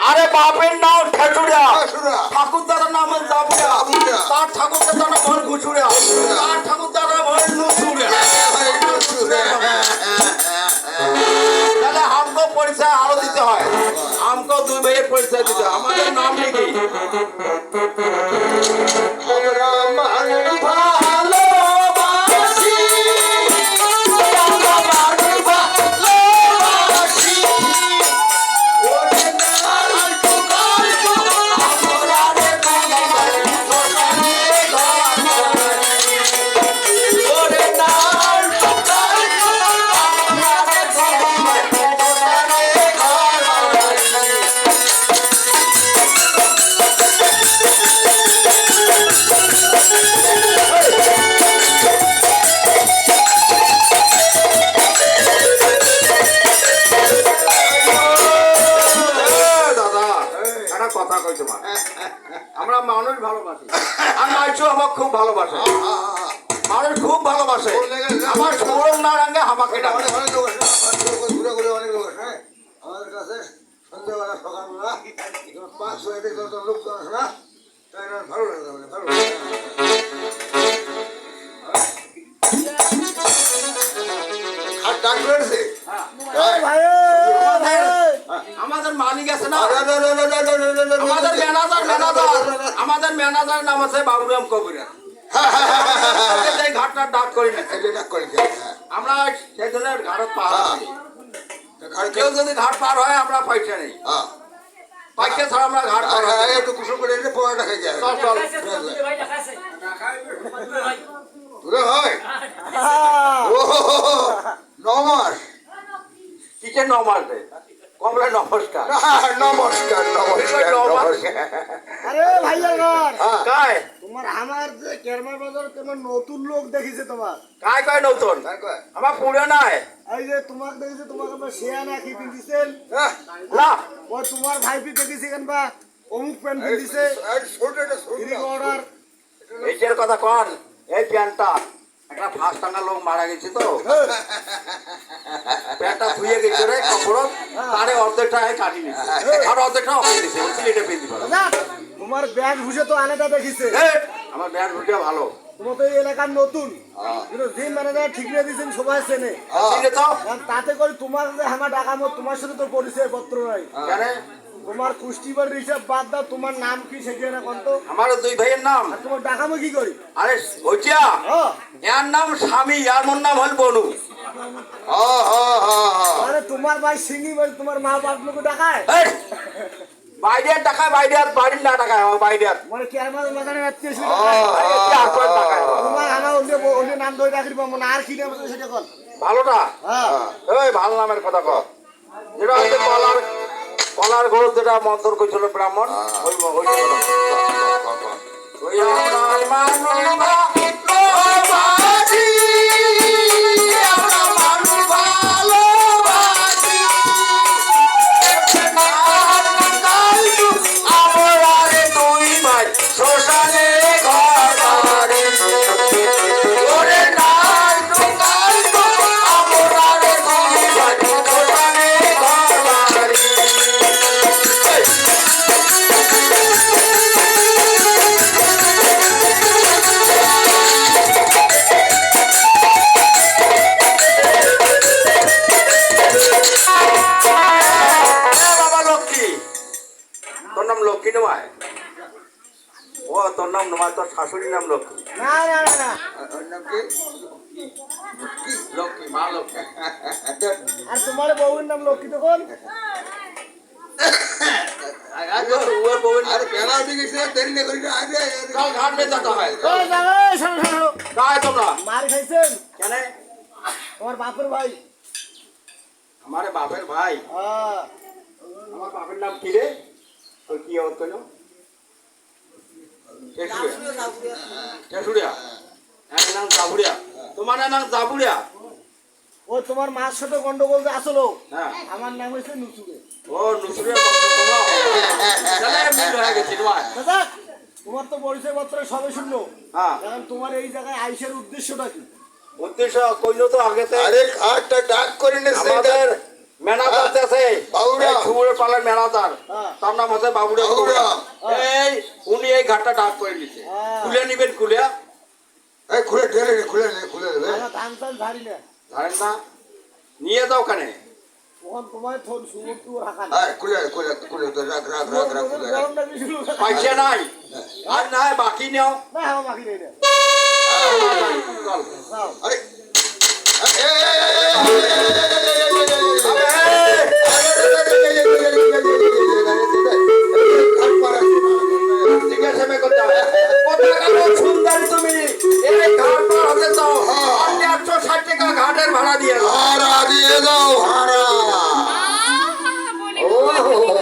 আরে বাপের নাম ঠেচুড়া, ঠাকুর দাদার নাম জাবুড়া, তার ঠাকুর দাদার নাম হল ঘুচুড়া, তার ঠাকুর দাদার নাম হল নুচুড়া। তাহলে हमको পরিচয় আরো দিতে হয়, हमको দুই ভাইয়ের পরিচয় দিতে হয়। আমাদের নাম লিখি আমরা মানুষ ভালোবাসি আর মানুষও আমাকে খুব ভালোবাসে, মানুষ খুব ভালোবাসে। আমার স্মরণ না রাঙে আমাকে ডাকে। অনেক লোক আছে আমাদের কাছে সন্ধ্যাবেলা সকালবেলা 5-6 লোকজন আছে না, তাই ভালো লাগে ভালো আর ডাক করেছে আমাদের মালিক আছে না, আমাদের ম্যানেজার নাম আছে বাবুরাম কবিরা। ঘাটটা ডাক করি না, আমরা সেই ধরনের ঘাট পার করি। কেউ যদি ঘাট পার হয় আমরা পয়সা নেই, পয়সা ছাড়া আমরা ঘাট পার হয়। একটু কুসুম করে পড়াটা খাই যায় দূরে হয় 9 মাস কিসের 9 মাস দেয় কমলা। নমস্কার নমস্কার নমস্কার নমস্কার। আরে ভাইয়া কায় তোমার আমার যে কেরমা বাজার কেমন নতুন লোক দেখিছে তোমার। কায় কায় নতুন আমার পুরো নাই। এই যে তোমাকে দেখিছে, তোমাকে আমরা শেয়ানা কি পিন্ধিছেন না, ওই তোমার ভাইপি দেখিছে কেন বা অমুক প্যান্ট পিন্ধিছে অর্ডার। এইটার কথা কন। এই প্যান্টটা একটা ফাঁস টাঙ্গা লোক মারা গেছে তো, প্যান্টটা ধুয়ে গেছে রে কাপড়, তারে অর্ধেকটা কাটি নিছে আর অর্ধেকটা অফিস দিছে, বলছি এটা পেয়ে দিবা। তোমার ব্যাগ ভুষে তো আলাদা দেখিছে। আমার ব্যাগ ভুটিয়া ভালো, তোমার তো এই এলাকার নতুন কিন্তু যে ম্যানেজার ঠিক করে দিয়েছেন সবাই চেনে তো। তাতে করে তোমার যে আমার ডাকামো তোমার সাথে তো পরিচয় পত্র নাই। জানে তোমার কুষ্টিবার হিসাব বাদ দাও, তোমার নাম কি সেখানে কত? আমার 2 ভাইয়ের নাম। আর তোমার ডাকামো কি করি? আরে হইয়া এর নাম স্বামী, আর মোর নাম হল বনু। আরে তোমার ভাই সিঙ্গি ভাই তোমার মা বাপ লোক ডাকায় বাইরের টাকা বাড়ির না টাকায় হয় বাইরের মানে কি আমার লাগানে রাখতে এসে ভালোটা আমার অন্য নাম ধরে রাখি মানে আর কি নাম আছে সেটা কর হ্যাঁ ওই ভালো নামের কথা কর যেটা হচ্ছে কলার ঘোষ যেটা মন্ত্র করছিল ব্রাহ্মণ ওই ওই তোর নাম লক্ষ্মী নয় ও তোর নাম নয় তোর শাশুড়ির নাম লক্ষ্মী না না না না ওর নাম কি লক্ষ্মী মা লক্ষ্মী আর তোমার বউয়ের নাম লক্ষ্মী তখন ওর বউয়ের আরে পেলা দিকে সে দেরি না করি না আগে কাল ঘাট বের যেতে হয় ওই জানো শোনো শোনো তাই তোমরা মার খাইছেন কেন তোমার বাপের ভাই আমার বাপের ভাই হ্যাঁ আমার বাপের নাম কি রে তোর কি হত কেন টেসুড়িয়া এক নাম জাবুড়িয়া তোমার নাম জাবুড়িয়া ও তোমার মার সাথে গন্ডগোল যে আসলো হ্যাঁ আমার নাম হচ্ছে নুসুরে ও নুসুরিয়া তাহলে মিল হয়ে গেছে নয় দাদা তোমার তো পরিচয় পত্র সবে শুনলো হ্যাঁ এখন তোমার এই জায়গায় আইসের উদ্দেশ্যটা কি উদ্দেশ্য কইলো তো আগেতে আরে ঘাটটা ডাক করে নে আমাদের ম্যানেজার আছে বাবুরা। ছুমুরে পালার ম্যানেজার হ্যাঁ। তার নাম হচ্ছে বাবুরা বাবুরা। এই উনি এই ঘাটটা ডাক করে নিছে হ্যাঁ। খুলে নিবেন খুলে এই খুলে ঢেলে নে খুলে দেবে আমরা ধান টান ধারি না ধরেন না নিয়ে যাও কানে তখন তোমার ফোন সুমুর টু রাখা না আরে খুলে তো রাখ খুলে রাখ। গরম লাগি শুরু পয়সা নাই আর না হয় বাকি নেও না আমার বাকি নেই না চল। যাও আরে জিজ্ঞাসা করতে হবে কোথাকার সুন্দরী তুমি এই ঘাট পার হতে চাও আপনি 160 টাকা ঘাটের ভাড়া দিয়ে দাও ভাড়া দিয়ে দাও ভাড়া বলে